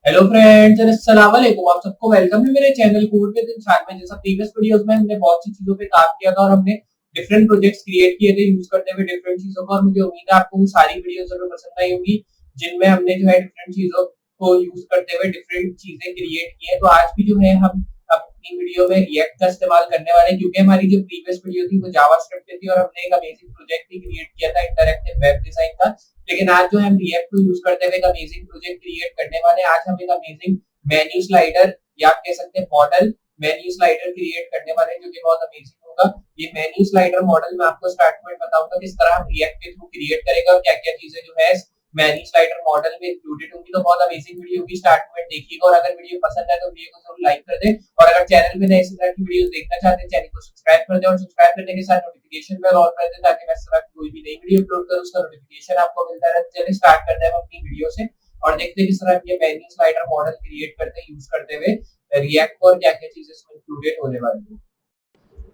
Hello friends and अस्सलाम वालेकुम। आप सबको वेलकम है मेरे चैनल कोड विद इंसान में। जैसा प्रीवियस वीडियोस में हमने बहुत सी चीजों पे काम किया था और हमने डिफरेंट प्रोजेक्ट्स क्रिएट किए थे यूज करते हुए डिफरेंट चीजों को, और मुझे उम्मीद है आपको वो सारी वीडियोस जरूर पसंद आई होंगी जिनमें हमने जो है डिफरेंट चीजों को यूज करते हुए डिफरेंट चीजें क्रिएट की है। तो आज भी जो है हम अपनी वीडियो में रिएक्ट का इस्तेमाल करने वाले हैं, क्योंकि हमारी जो प्रीवियस वीडियो थी वो जावास्क्रिप्ट पे थी और हमने एक अमेजिंग प्रोजेक्ट भी क्रिएट किया था इंटरैक्टिव वेब डिजाइन का। लेकिन आज जो है हम रिएक्ट को यूज करते हुए एक अमेजिंग प्रोजेक्ट क्रिएट करने वाले हैं। आज हम एक अमेजिंग मेन्यू स्लाइडर या आप कह सकते हैं मॉडल मेन्यू स्लाइडर क्रिएट करने वाले हैं, जो कि बहुत अमेजिंग होगा। ये मेन्यू स्लाइडर मॉडल मैं आपको स्टार्ट में बताऊंगा किस तरह हम रिएक्ट के थ्रू क्रिएट करेंगे और क्या क्या चीजें जो है मेन्यू स्लाइडर मॉडल में इंक्लूडेड होंगी। तो बहुत अमेजिंग वीडियो होगी, स्टार्ट में देखिएगा। और अगर वीडियो पसंद है तो वीडियो को जरूर लाइक कर दें, और अगर चैनल में नए इस तरह की वीडियोस देखना चाहते हैं चैनल को सब्सक्राइब कर दें, और सब्सक्राइब करने के साथ नोटिफिकेशन बेल ऑन कर दें ताकि मैं इस तरह की कोई भी नई वीडियो अपलोड करूं उसका नोटिफिकेशन आपको मिलता रहे। चलिए स्टार्ट करते हैं हम अपनी वीडियो से और देखते हैं किस तरह हम ये मेन्यू स्लाइडर मॉडल क्रिएट करते हैं यूज करते हुए रिएक्ट और क्या क्या चीजें इसमें इंक्लूडेड होने वाली है।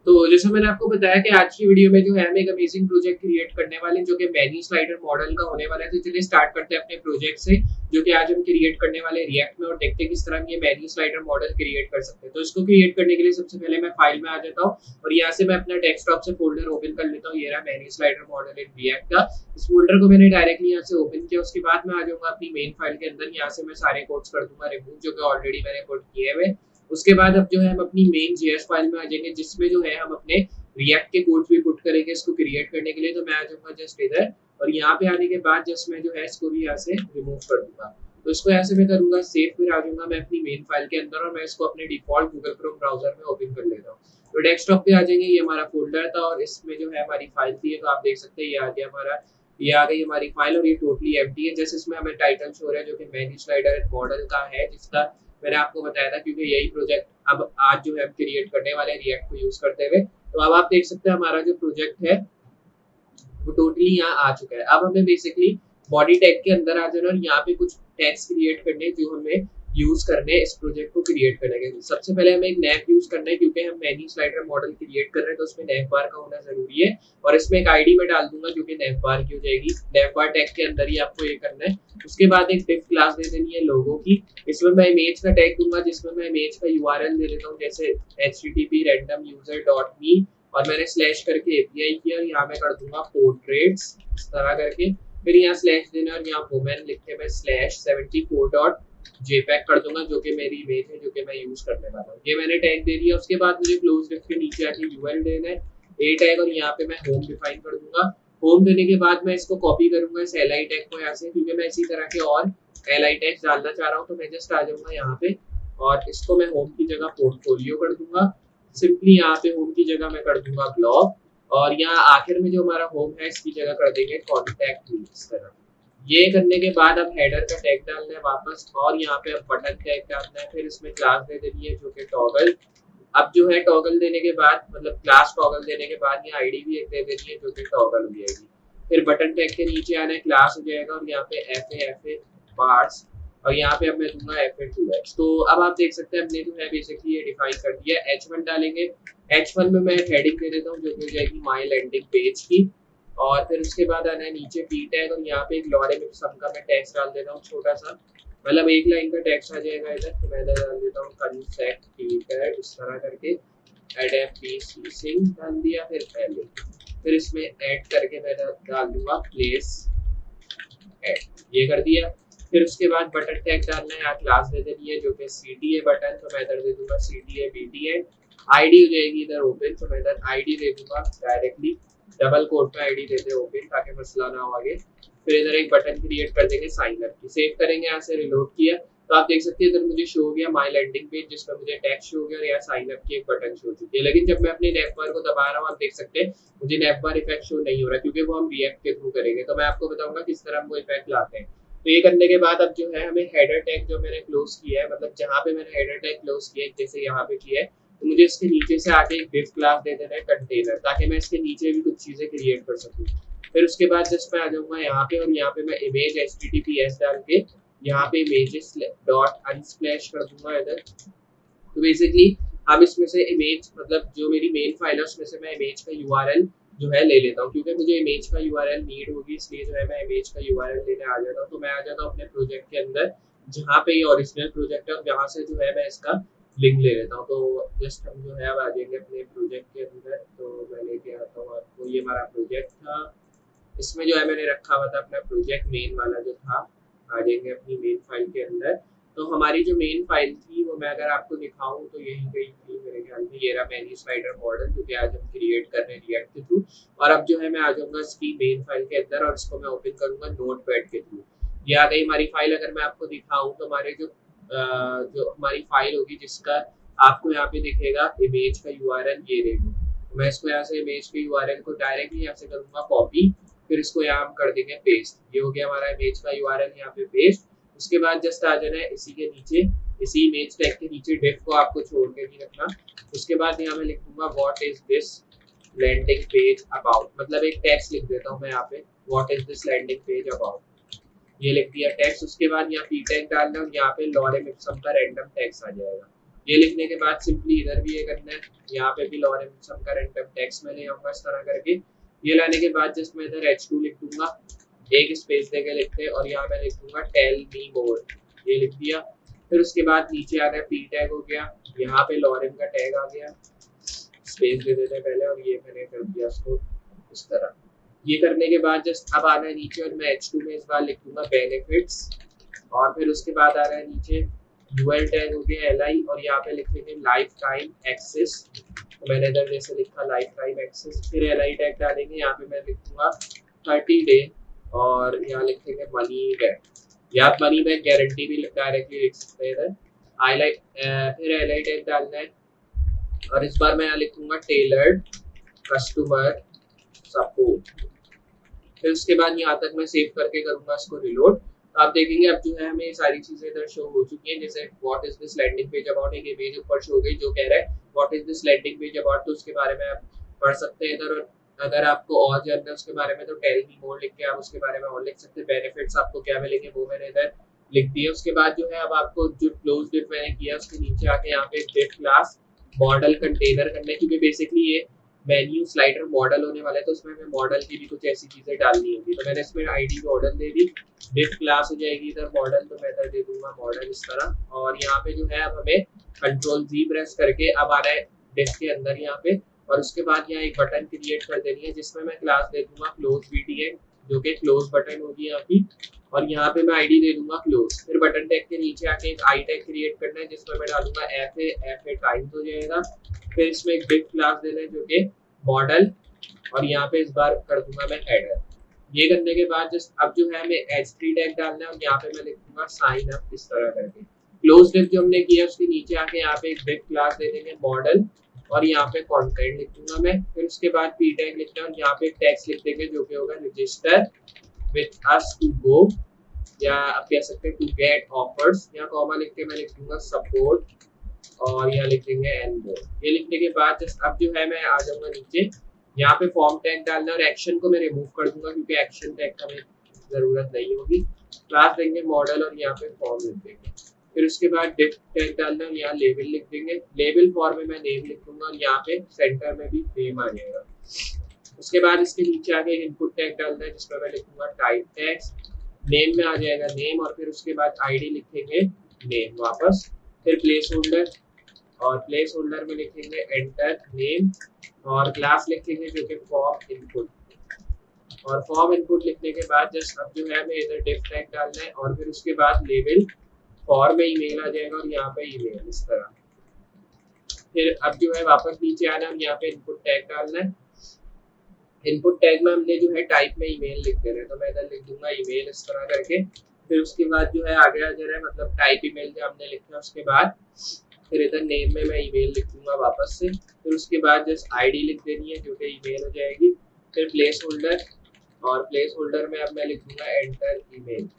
तो जैसे मैंने आपको बताया कि आज की वीडियो में जो है हम एक अमेजिंग प्रोजेक्ट क्रिएट करने वाले हैं जो कि मेन्यू स्लाइडर मॉडल का होने वाला है। तो चलिए स्टार्ट करते हैं अपने प्रोजेक्ट से, जो कि आज हम क्रिएट करने वाले हैं रिएक्ट में, और देखते हैं किस तरह हम ये मेन्यू स्लाइडर मॉडल क्रिएट कर सकते हैं। तो इसको क्रिएट करने के लिए सबसे पहले मैं फाइल में आ जाता हूँ और यहाँ से मैं अपना डेस्कटॉप से फोल्डर ओपन कर लेता हूँ। ये रहा menu slider model in React का। इस फोल्डर को मैंने डायरेक्टली यहाँ से ओपन किया। उसके बाद मैं आ जाऊंगा अपनी मेन फाइल के अंदर। यहाँ से मैं सारे कोड्स कर दूंगा रिमूव, जो कि ऑलरेडी मैंने कोड किए हुए। उसके बाद अब जो है हम अपनी मेन जेएस फाइल में आ जाएंगे, जिसमें जो है हम अपने रिएक्ट के कोड्स भी पुट करेंगे इसको क्रिएट करने के लिए। तो मैं आ जाऊंगा जस्ट इधर, और यहाँ पे आने के बाद जस्ट मैं जो है इसको भी यहाँ से रिमूव कर दूंगा। तो इसको यहाँ से मैं करूंगा सेव, फिर आ जाऊंगा मैं अपनी मेन फाइल के अंदर और मैं इसको अपने डिफॉल्ट गूगल क्रोम ब्राउजर में ओपन कर लेता हूँ। तो डेस्कटॉप पे आ जाएंगे, ये हमारा फोल्डर था और इसमें जो है हमारी फाइल थी। तो आप देख सकते हैं ये आ गया हमारा, ये आ गई हमारी फाइल और ये टोटली एम्प्टी है। जैसे इसमें हमें टाइटल शो रहा है जो कि मेन्यू स्लाइडर मॉडल का है, जिसका मैंने आपको बताया था, क्योंकि यही प्रोजेक्ट अब आज जो है हम क्रिएट करने वाले हैं रिएक्ट को यूज करते हुए। तो अब आप देख सकते हैं हमारा जो प्रोजेक्ट है वो टोटली यहाँ आ चुका है। अब हमें बेसिकली बॉडी टैग के अंदर आ जाना और यहाँ पे कुछ टैग्स क्रिएट करने जो हमें यूज करने हैं इस प्रोजेक्ट को क्रिएट करने के लिए। सबसे पहले हमें एक नैव यूज करना है, क्योंकि हम मेन्यू स्लाइडर मॉडल क्रिएट कर रहे हैं तो उसमें नैव बार का होना जरूरी है। और इसमें एक आईडी में डाल दूंगा जो कि नैव बार की हो जाएगी। नैव बार टैग के अंदर ही आपको ये करना है। उसके बाद एक डिफ क्लास दे देनी है लोगो की। इसमें मैं इमेज का टैग दूंगा, जिसमें मैं इमेज का यूआरएल दे देता हूँ, जैसे http://randomuser.me, और मैंने स्लैश करके एपीआई किया। यहाँ मैं कर दूंगा पोर्ट्रेट्स इस तरह करके, फिर यहाँ स्लैश देना और यहाँ वुमेन लिख के मैं /74.jpg कर दूंगा, जो कि मेरी इमेज है जो कि मैं यूज करने वाला हूँ। ये मैंने टैग दे दिया। उसके बाद मुझे क्लोज डिफ के नीचे आके यूआरएल देना है, ए टैग, और यहाँ पे मैं होम डिफाइन कर दूंगा। होम देने के बाद मैं इसको कॉपी करूंगा इस एल आई टैग को यहाँ से, क्योंकि मैं इसी तरह के और एल आई टैग डालना चाह रहा हूँ। तो मैं जस्ट आ जाऊंगा यहाँ पे और इसको मैं होम की जगह पोर्टफोलियो कर दूंगा। सिंपली यहाँ पे होम की जगह मैं कर दूंगा ब्लॉग, और यहाँ आखिर में जो हमारा होम है इसकी जगह कर देंगे कॉन्टैक्ट मी इस तरह। ये करने के बाद अब हेडर का टैग डालना है वापस, और यहाँ पे अब बटन टैग डालना है। फिर इसमें क्लास दे देनी है जो कि टॉगल। अब जो है टॉगल देने के बाद, मतलब क्लास टॉगल देने के बाद ये आईडी भी एक दे देनी है जो कि टॉगल हो जाएगी। फिर बटन टैग के नीचे आना है, क्लास हो जाएगा, और यहाँ पे एफ ए पार्ट्स, और यहाँ पे अब मैं दूंगा fa2x। तो अब आप देख सकते हैं हमने जो है बेसिकली ये डिफाइन कर दिया। h1 डालेंगे। h1 में मैं हेडिंग दे देता हूँ जो कि हो जाएगी माई लैंडिंग पेज की, और फिर उसके बाद आना है नीचे p टैग, और यहाँ पे एक लॉरेम सम का मैं टेक्स्ट डाल देता हूँ छोटा सा, मतलब एक लाइन का टेक्स्ट आ जाएगा इधर। तो मैं इधर डाल देता हूँ कंसेप्ट p टैग इस तरह करके, सिंग डाल दिया। फिर पहले फिर इसमें ऐड करके मैं डाल दूंगा प्लेस ऐड, ये कर दिया। फिर उसके बाद बटन टैग डालना है, यहाँ क्लास दे देनी है जो कि CTA बटन, तो मैं इधर दे दूंगा CTA BTN। आईडी हो जाएगी इधर ओपन, तो मैं इधर आईडी दे दूंगा डायरेक्टली, डबल कोट में आईडी देते हैं ओपन, ताकि मसला ना हो आगे। फिर इधर एक बटन क्रिएट कर देंगे साइन अप की, सेव करेंगे। यहाँ से रिलोड किया तो आप देख सकते हैं इधर मुझे शो हो गया माई लैंडिंग पेज, जिसमें मुझे टेक्स्ट शो हो गया और यहाँ साइन अप की एक बटन शो हो चुकी है। लेकिन जब मैं अपने नैव बार को दबा रहा हूँ आप देख सकते हैं मुझे नैव बार इफेक्ट शो नहीं हो रहा, क्योंकि वो हम रिएक्ट के थ्रू करेंगे। तो मैं आपको बताऊंगा किस तरह हम वो इफेक्ट लाते हैं। तो ये करने के बाद अब जो है हमें हेडर टैग जो मैंने क्लोज किया है, मतलब जहाँ पे मैंने हेडर टैग क्लोज किया है जैसे यहाँ पे किया है, तो मुझे इसके नीचे से आके एक डिफ क्लास दे देना है कंटेनर, ताकि मैं इसके नीचे भी कुछ चीजें क्रिएट कर सकूँ। फिर उसके बाद जस्ट मैं आ जाऊंगा यहाँ पे, और यहाँ पे मैं इमेज https डाल के यहाँ पे इमेजेस डॉट अनस्प्लैश कर दूंगा इधर। तो बेसिकली हम इसमें से इमेज, मतलब जो मेरी मेन फाइल है उसमें से मैं इमेज का यूआरएल जो है ले लेता हूँ, क्योंकि मुझे इमेज का यूआरएल नीड होगी, इसलिए जो है मैं इमेज का यूआरएल लेने आ जाता हूँ। तो मैं आ जाता हूँ अपने प्रोजेक्ट के अंदर, जहाँ पे ये ओरिजिनल प्रोजेक्ट है और यहाँ से जो है मैं इसका लिंक ले लेता हूँ। तो जस्ट हम जो है अब आ जाएंगे अपने प्रोजेक्ट के अंदर। तो मैं लेके आता हूँ आपको, ये हमारा प्रोजेक्ट था, इसमें जो है मैंने रखा हुआ था अपना प्रोजेक्ट मेन वाला जो था। आ जाएंगे अपनी मेन फाइल के अंदर। तो हमारी जो मेन फाइल थी वो मैं अगर आपको दिखाऊं तो यही गई थी मेरे ख्याल में। ये रहा मेन्यू स्लाइडर मॉडल जो कि आज हम क्रिएट कर रहे हैं रिएक्ट के थ्रू। और अब जो है मैं आ जाऊंगा इसकी मेन फाइल के अंदर और इसको मैं ओपन करूंगा नोटपैड के थ्रू। ये आ गई हमारी फाइल। अगर मैं आपको दिखाऊं तो हमारे जो हमारी फाइल होगी जिसका आपको यहाँ पे दिखेगा इमेज का यूआरएल, ये देखो। मैं इसको यहाँ से इमेज के यूआरएल को डायरेक्टली यहाँ से करूंगा कॉपी, फिर इसको यहाँ हम कर देंगे पेस्ट। ये हो गया हमारा इमेज का यूआरएल यहाँ पे पेस्ट। उसके बाद जस्ट आ जाना है इसी के नीचे, इसी इमेज टैग के नीचे डिफ को आपको छोड़ के नहीं रखना। उसके बाद यहाँ मैं लिख दूंगा what is this landing page about, मतलब एक टेक्स्ट लिख देता हूँ मैं यहाँ पे, what is this landing page about, ये लिख दिया टेक्स्ट। उसके बाद यहाँ पी टैग डालना और यहाँ पे लॉरेम इप्सम का रैंडम टेक्स्ट आ जाएगा। ये लिखने के बाद सिंपली इधर भी ये करना है, यहाँ पे भी लॉरेम इप्सम का रैंडम टेक्स्ट मैं ले आऊंगा इस तरह करके। ये लाने के बाद जस्ट मैं इधर H2 लिख दूंगा, एक स्पेस देके लिखते और यहाँ मैं लिख दूंगा टेल मी मोर, ये लिख दिया। फिर उसके बाद नीचे आ गया पी टैग हो गया, यहाँ पे लॉरेम का टैग आ गया, स्पेस दे देते पहले और ये मैंने कर दिया उसको इस तरह। ये करने के बाद जस्ट अब आना है नीचे और मैं H2 में इस बार लिख दूंगा बेनिफिट्स। और फिर उसके बाद आ रहा है नीचे यूएल टैग हो गया LI और यहाँ पे लिख देंगे लाइफ टाइम एक्सेस। तो मैंने इधर जैसे लिखा लाइफ टाइम एक्सेस, फिर LI टैग डालेंगे, यहाँ पे मैं लिख दूंगा 30 डे और यहाँ लिख देंगे मनी बैक, या आप मनी बैक गारंटी भी डायरेक्टली लिख सकते हैं इधर। फिर LI टैग डालना है और इस बार मैं यहाँ लिखूंगा टेलर्ड कस्टमर सपोर्ट। फिर उसके बाद यहाँ तक मैं सेव करके करूंगा इसको रिलोड। तो आप देखेंगे अब जो है हमें सारी चीजें इधर शो हो चुकी हैं। जैसे what is this landing page about, एक इमेज ऊपर शो हो गई जो कह रहा है what is this landing page about, तो उसके बारे में आप पढ़ सकते हैं इधर। अगर आपको और जानना है उसके बारे में तो टेल मी मोर लिख के आप उसके बारे में और लिख सकते हैं। बेनिफिट्स आपको क्या मिलेंगे वो मैंने इधर लिख दिए। उसके बाद जो है अब आपको जो क्लोज डिफ मैंने किया उसके नीचे आके यहाँ पे डिफ क्लास मॉडल कंटेनर करना है, क्योंकि बेसिकली ये मेन्यू स्लाइडर मॉडल होने वाला है तो उसमें हमें मॉडल की भी कुछ ऐसी चीजें डालनी होगी। तो मैंने इसमें आईडी मॉडल दे दी, डिफ क्लास हो जाएगी इधर मॉडल, तो मैं इधर दे दूंगा मॉडल इस तरह। और यहाँ पे जो है अब हमें Ctrl+Z प्रेस करके अब आ रहा है डिफ के अंदर यहाँ पे, और उसके बाद यहाँ एक बटन क्रिएट कर देनी है जिसमें मैं क्लास दे दूंगा क्लोज BTN जो कि क्लोज बटन होगी यहाँ की, और यहाँ पे मैं आईडी दे दूंगा क्लोज। फिर बटन टैग के नीचे आके एक आई टैग क्रिएट करना है जिसमें मैं डालूंगा FA टाइम्स हो जाएगा। फिर इसमें एक डिफ क्लास देना है जो कि मॉडल, और यहाँ पे इस बार कर दूंगा मैं हेडर। ये करने के बाद जस्ट अब जो है हमें H3 टैग डालना है और यहाँ पे मैं लिख दूंगा साइन अप इस तरह करके। क्लोज डिफ जो हमने किया उसके नीचे आके यहाँ पे एक डिफ क्लास दे देंगे मॉडल और यहाँ पे कंटेंट लिख दूंगा मैं। फिर उसके बाद पी टैग लिखना है और यहाँ पे एक टेक्स्ट लिख देंगे जो कि होगा register with us to go, या आप कह सकते हैं टू गेट ऑफर्स। यहाँ कॉमा लिख के मैं लिख दूंगा सपोर्ट और यहाँ लिख देंगे एंड मोर। ये लिखने के बाद जस्ट अब जो है मैं आ जाऊंगा नीचे, यहाँ पे फॉर्म टैग डालना और एक्शन को मैं रिमूव कर दूंगा क्योंकि एक्शन टैग का हमें जरूरत नहीं होगी। क्लास देंगे मॉडल और यहाँ पे फॉर्म लिख देंगे। फिर उसके बाद डिफ टैग डालना और यहाँ लेबल लिख देंगे, लेबल फॉर्म में मैं नेम लिख दूंगा और यहाँ पे सेंटर में भी नेम आ जाएगा। उसके बाद इसके नीचे आगे इनपुट टैग डालना है जिसमें मैं लिखूंगा टाइप टैग्स, नेम में आ जाएगा नेम और फिर उसके बाद आईडी लिखेंगे नेम वापस। फिर प्लेस होल्डर और प्लेस होल्डर में लिखेंगे एंटर नेम और क्लास लिखेंगे जो कि फॉर्म इनपुट, और फॉर्म इनपुट लिखने के बाद जस्ट अब जो है हमें इधर डिफ टैग डालना है और फिर उसके बाद लेबल फॉर्म में ईमेल आ जाएगा और यहाँ पे ईमेल इस तरह। फिर अब जो है वापस नीचे आना और यहाँ पे इनपुट टैग डालना है। इनपुट टैग में हमने जो है टाइप में ईमेल लिख देना है तो मैं इधर लिख दूंगा ईमेल इस तरह करके। फिर उसके बाद जो है आगे आ जा रहा है मतलब टाइप ईमेल जो हमने लिखा उसके बाद फिर इधर नेम में मैं ईमेल लिख दूंगा वापस से। फिर उसके बाद जस्ट आईडी लिख देनी है जो कि ईमेल हो जाएगी। फिर प्लेस होल्डर और प्लेस होल्डर में अब मैं लिख दूंगा एंटर ईमेल।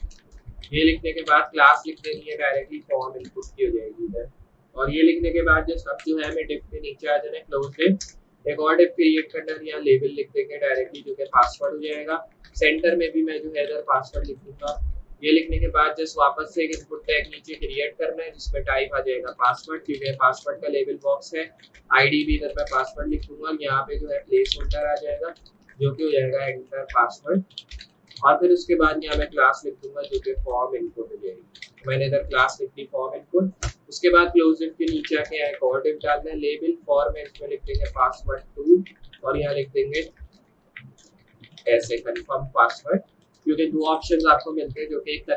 ये लिखने के बाद क्लास लिख देनी है डायरेक्टली फॉर्म इनपुट की हो जाएगी इधर। और ये लिखने के बाद जस्ट अब जो है हमें डिफ के नीचे आ जाना है क्लोज डिफ, एक और डिफ क्रिएट करना है, यहाँ लेबल लिख देंगे डायरेक्टली जो कि पासवर्ड हो जाएगा। सेंटर में भी मैं जो है इधर पासवर्ड लिख दूंगा। ये लिखने के बाद जस्ट वापस से एक इनपुट टैग नीचे क्रिएट करना है जिसमें टाइप आ जाएगा पासवर्ड क्योंकि पासवर्ड का लेबल बॉक्स है। आईडी भी इधर मैं पासवर्ड लिख दूंगा, यहाँ पे जो है प्लेस होल्डर आ जाएगा जो कि हो जाएगा एंटर पासवर्ड। और फिर उसके बाद यहाँ मैं क्लास लिख दूंगा जो कि फॉर्म इनपुट हो जाएगी। मैंने इधर क्लास लिख दी फॉर्म इनपुट। उसके बाद क्लोज डिफ के नीचे आके यहाँ एक और डिफ डालना है लेबल फॉर में, इसमें लिख देंगे पासवर्ड 2 और यहाँ लिख देंगे ऐसे कंफर्म पासवर्ड, क्योंकि दो ऑप्शंस आपको मिलते हैं जो कि एक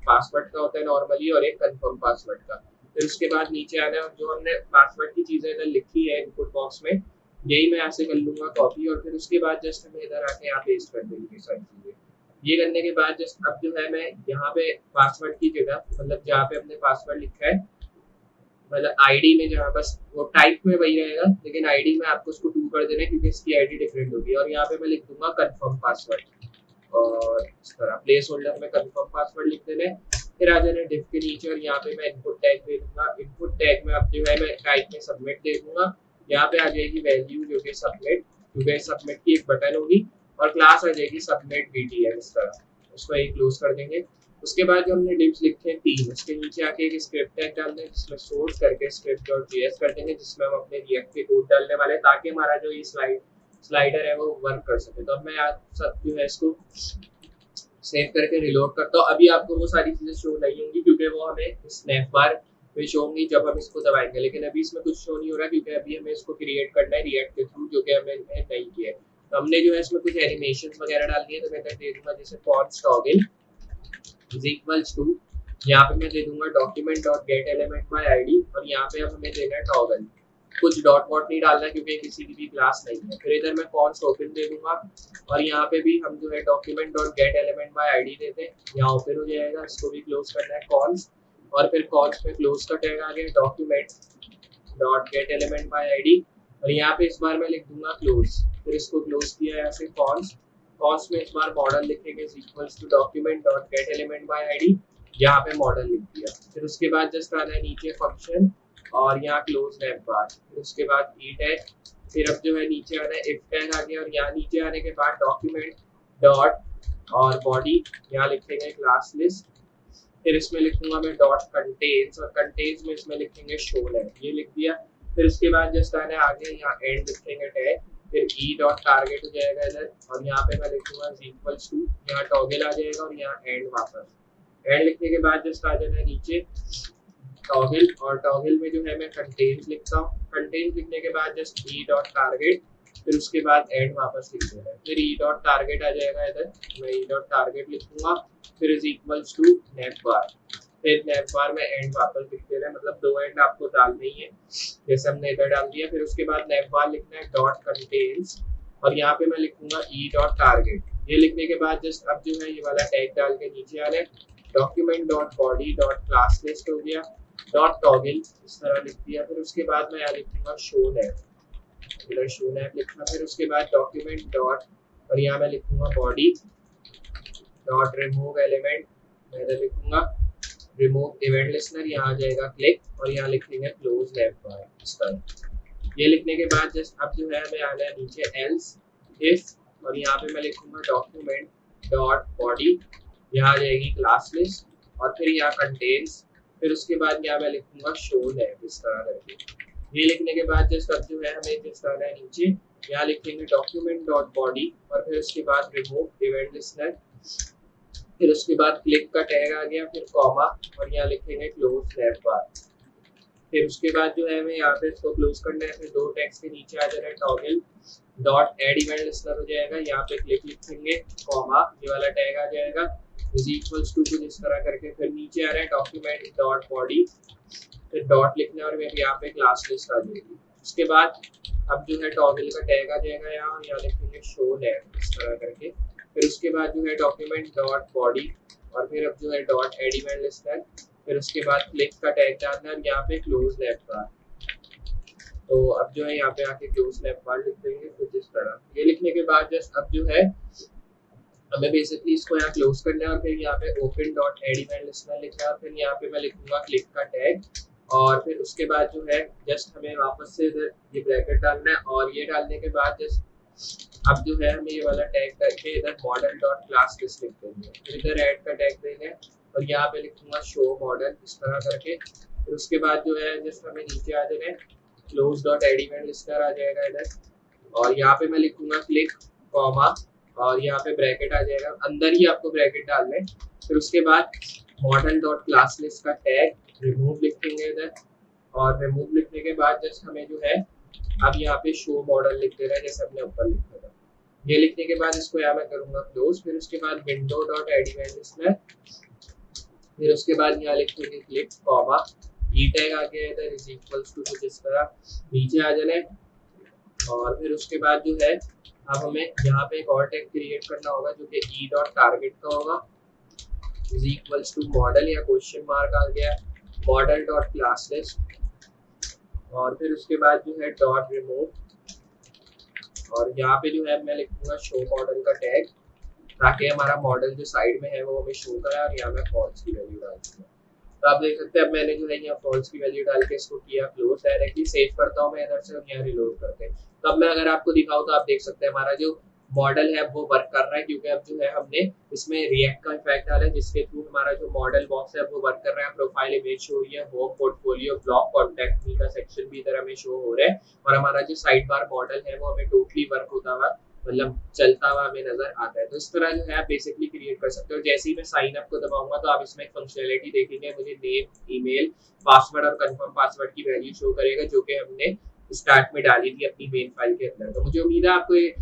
पासवर्ड का होता है नॉर्मली और एक कंफर्म पासवर्ड का। फिर उसके बाद नीचे आना है, जो हमने पासवर्ड की चीजें इधर लिखी है इनपुट बॉक्स में, यही मैं ऐसे कर लूंगा कॉपी और फिर उसके बाद जस्ट हमें इधर आके यहाँ पेस्ट कर देंगे सारी चीजें। ये करने के बाद जस्ट अब जो है मैं यहाँ पे पासवर्ड की जगह, मतलब जहाँ पे हमने पासवर्ड लिखा है, मतलब आईडी में जहाँ बस वो टाइप में वही रहेगा लेकिन आईडी में आपको उसको 2 कर देना है क्योंकि इसकी आईडी डिफरेंट होगी। और यहाँ पे मैं लिख दूंगा कंफर्म पासवर्ड और इस तरह प्लेस होल्डर में कंफर्म पासवर्ड लिख देना है। फिर आ जाना डिफ के नीचे और यहाँ पे मैं इनपुट टैग दे दूंगा। इनपुट टैग में अब जो है मैं टाइप में सबमिट दे दूंगा। यहाँ पे आ जाएगी वैल्यू जो कि सबमिट, क्योंकि सबमिट की एक बटन होगी और क्लास आ जाएगी सबमिट बीटीएम, इस तरह उसको एक क्लोज कर देंगे। उसके बाद जो हमने डिव्स लिखे हैं 3, उसके नीचे आके एक स्क्रिप्ट टैग डालना है जिसमें सोर्स करके script.js कर देंगे जिसमें हम अपने रिएक्ट के कोड डालने वाले हैं ताकि हमारा जो ये स्लाइडर है वो वर्क कर सके। तो अब मैं आज सब जो है इसको सेव करके रिलोड करता हूँ। अभी आपको वो सारी चीजें शो नहीं होंगी क्योंकि वो हमें स्नैप बार पे शो होंगी जब हम इसको दबाएंगे, लेकिन अभी इसमें कुछ शो नहीं हो रहा क्योंकि अभी हमें इसको क्रिएट करना है रिएक्ट के थ्रू, जो कि हमने नहीं किया है। तो हमने जो है इसमें कुछ एनिमेशन वगैरह डालनी है, तो मैं दे दूंगा जैसे font toggle is equals to, यहाँ पे मैं दे दूंगा document dot get element by ID और यहाँ पे अब हमें देना है टॉगल। कुछ डॉट वॉट नहीं डालना क्योंकि किसी की भी क्लास नहीं है। फिर इधर मैं फॉन्ट ओपन दे दूंगा और यहाँ पे भी हम जो है document dot get element by ID देते हैं, यहाँ ओपन हो जाएगा, इसको भी क्लोज करना है कॉन्स और फिर कॉन्स में क्लोज का टैग आ गया document dot get element by ID और यहाँ पे इस बार मैं लिख दूंगा क्लोज। फिर इसको क्लोज किया है ऐसे कॉन्स में इस बार मॉडल लिखेंगे equals to document dot get element by ID, यहाँ पे मॉडल लिख दिया। फिर उसके बाद जस्ट आना है नीचे फंक्शन और यहाँ क्लोज नैप बार, फिर उसके बाद ई टैग, फिर अब जो है नीचे आना है इफ टैग आ गया और यहाँ नीचे आने के बाद डॉक्यूमेंट डॉट और बॉडी, यहाँ लिखेंगे क्लास लिस्ट। फिर इसमें लिखूंगा मैं डॉट कंटेन्स और कंटेन्स में इसमें लिखेंगे शो नैप, ये लिख दिया। फिर उसके बाद जस्ट आना है आगे यहाँ एंड लिखेंगे टैग, फिर ई डॉट टारगेट हो जाएगा इधर और यहाँ पे मैं लिखूंगा इक्वल्स टू, यहाँ टॉगल आ जाएगा और यहाँ एंड वापस। एंड लिखने के बाद जस्ट आ जाना है नीचे टॉगल और टॉगल में जो है मैं कंटेन्स लिखता हूँ। कंटेन्स लिखने के बाद जस्ट ई डॉट टारगेट, फिर उसके बाद एंड वापस लिख देना है। फिर ई डॉट टारगेट आ जाएगा इधर, मैं ई डॉट टारगेट लिखूंगा, फिर इज इक्वल्स टू नैप बार, फिर नैप बार में एंड वापस लिख देना है, मतलब 2 एंड आपको डालना ही है जैसे हमने इधर डाल दिया। फिर उसके बाद नैप बार लिखना है डॉट कंटेन्स और यहाँ पे मैं लिखूंगा ई डॉट टारगेट। ये लिखने के बाद जस्ट अब जो है ये वाला टैग डाल के नीचे आ रहा है document dot body dot class list हो गया डॉट टॉगल, इस तरह लिख दिया। फिर उसके बाद मैं यहाँ लिखूंगा शो नैप, इधर शो नैप लिखना। फिर उसके बाद डॉक्यूमेंट डॉट और यहाँ मैं लिखूंगा बॉडी डॉट रिमूव एलिमेंट, मैं इधर लिखूंगा रिमूव इवेंट लिस्टनर, यहाँ आ जाएगा क्लिक और यहाँ लिखेंगे क्लोज नैप बार, इस तरह। ये लिखने के बाद जस्ट अब जो है हमें आना है नीचे एल्स इफ और यहाँ पे मैं लिखूंगा डॉक्यूमेंट डॉट बॉडी, यहाँ आ जाएगी क्लास लिस्ट और फिर यहाँ कंटेन्स, फिर उसके बाद यहाँ मैं लिखूंगा शो नैप, इस तरह करके। ये लिखने के बाद जस्ट अब जो है हमें जस्ट आना है नीचे, यहाँ लिखेंगे डॉक्यूमेंट डॉट बॉडी और फिर उसके बाद रिमूव इवेंट लिस्टनर, फिर उसके बाद क्लिक का टैग आ गया, फिर कॉमा और यहाँ लिखेंगे क्लोज नैप बार। फिर उसके बाद जो है हमें यहाँ पे इसको क्लोज करना है। फिर 2 टैग्स के नीचे आ जाना है toggle dot add event listener हो जाएगा, यहाँ पे क्लिक लिखेंगे कॉमा, ये वाला टैग आ जाएगा इज इक्वल्स टू कुछ इस तरह करके। फिर नीचे आ रहा है डॉक्यूमेंट डॉट बॉडी, फिर डॉट लिखना है और मेरे यहाँ पे क्लास लिस्ट आ जाएगी। उसके बाद अब जो है टॉगल का टैग आ जाएगा यहाँ लिखेंगे शो नैप, इस तरह करके। फिर उसके बाद जो है डॉक्यूमेंट डॉट बॉडी और फिर अब जो है डॉट एड इवेंट लिस्टनर, फिर उसके बाद क्लिक का टैग डालना है यहाँ पे क्लोज नैप बार। तो अब जो है यहाँ पे आके क्लोज नैप बार लिख देंगे कुछ इस तरह। ये लिखने के बाद जस्ट अब जो है हमें बेसिकली इसको यहाँ क्लोज करना है और फिर यहाँ पे open dot add event listener लिखना है और फिर यहाँ पे मैं लिखूंगा क्लिक का टैग और फिर उसके बाद जो है जस्ट हमें वापस से इधर ये ब्रैकेट डालना है और ये डालने के बाद जस्ट अब जो है हमें ये वाला टैग करके इधर मॉडल डॉट क्लास लिस्ट लिख देंगे, फिर इधर ऐड का टैग देंगे और यहाँ पे लिखूंगा शो मॉडल, इस तरह करके। फिर उसके बाद जो है जस्ट हमें नीचे आ जाना है close dot add event listener आ जाएगा इधर और यहाँ पे मैं लिखूंगा क्लिक कॉमा और यहाँ पे ब्रैकेट आ जाएगा, अंदर ही आपको ब्रैकेट डालना है। फिर उसके बाद मॉडल डॉट क्लास लिस्ट का टैग रिमूव लिख देंगे इधर, और रिमूव लिखने के बाद जस्ट हमें जो है अब यहाँ पे शो मॉडल लिख दे रहा है जैसे हमने ऊपर लिखा था। ये लिखने के बाद इसको यहाँ मैं करूंगा क्लोज, फिर उसके बाद विंडो डॉट एड इमेजेस में, फिर उसके बाद यहाँ लिख देंगे क्लिक कॉमा, ई टैग आ गया इधर इज इक्वल्स टू कुछ इस तरह नीचे आ जाना है। और फिर उसके बाद जो है अब हमें यहाँ पे एक और टैग क्रिएट करना होगा जो कि ई डॉट टारगेट का होगा, इज इक्वल्स टू मॉडल या क्वेश्चन मार्क आ गया मॉडल डॉट क्लास लिस्ट, और फिर उसके बाद जो है डॉट रिमूव, और यहाँ पे जो है मैं लिखूंगा शो मॉडल का टैग ताकि हमारा मॉडल जो साइड में है वो हमें शो करे, और यहाँ मैं फॉल्स की वैल्यू डाल दूंगा। तो आप देख सकते हैं अब मैंने जो है यहाँ फॉल्स की वैल्यू डाल के इसको किया क्लोज, डायरेक्टली सेव करता हूँ मैं इधर से और यहाँ रिलोड करते हैं। तो अब मैं अगर आपको दिखाऊँ तो आप देख सकते हैं हमारा जो मॉडल है वो वर्क कर रहा है, क्योंकि अब जो है हमने इसमें रिएक्ट का इफेक्ट डाला है जिसके थ्रू हमारा जो मॉडल बॉक्स है वो वर्क कर रहा है। प्रोफाइल इमेज शो हो रही है, home portfolio blog contact me का सेक्शन भी इधर हमें शो हो रहा है, और हमारा जो साइड बार मॉडल है वो हमें टोटली वर्क होता हुआ मतलब चलता हुआ हमें नजर आता है। तो इस तरह जो है आप बेसिकली क्रिएट कर सकते हो। जैसे ही मैं साइन अप को दबाऊंगा तो आप इसमें एक फंक्शनैलिटी देखेंगे, मुझे नेम ईमेल पासवर्ड और कंफर्म पासवर्ड की वैल्यू शो करेगा जो कि हमने स्टार्ट में डाली थी अपनी मेन फाइल के अंदर। तो मुझे उम्मीद है आपको ये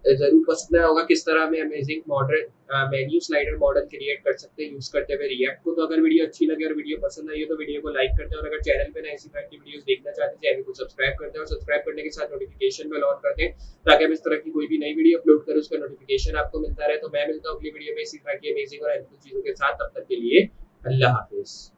जरूर पसंद आया होगा किस तरह हमें amazing model menu slider model create कर सकते हैं यूज करते हुए रिएक्ट को। तो अगर वीडियो अच्छी लगे और वीडियो पसंद आई हो तो वीडियो को लाइक करते हैं, और अगर चैनल पे नए इसी तरह की वीडियोस देखना चाहते हैं चैनल को सब्सक्राइब करते हैं, और सब्सक्राइब करने के साथ नोटिफिकेशन बेल ऑन करते हैं ताकि हम इस तरह की कोई भी नई वीडियो अपलोड करें उसका नोटिफिकेशन आपको मिलता रहे। तो मैं मिलता हूँ अगली वीडियो में इसी तरह की अमेजिंग और हेल्पफुल चीजों के साथ, तब तक के लिए अल्लाह हाफिज।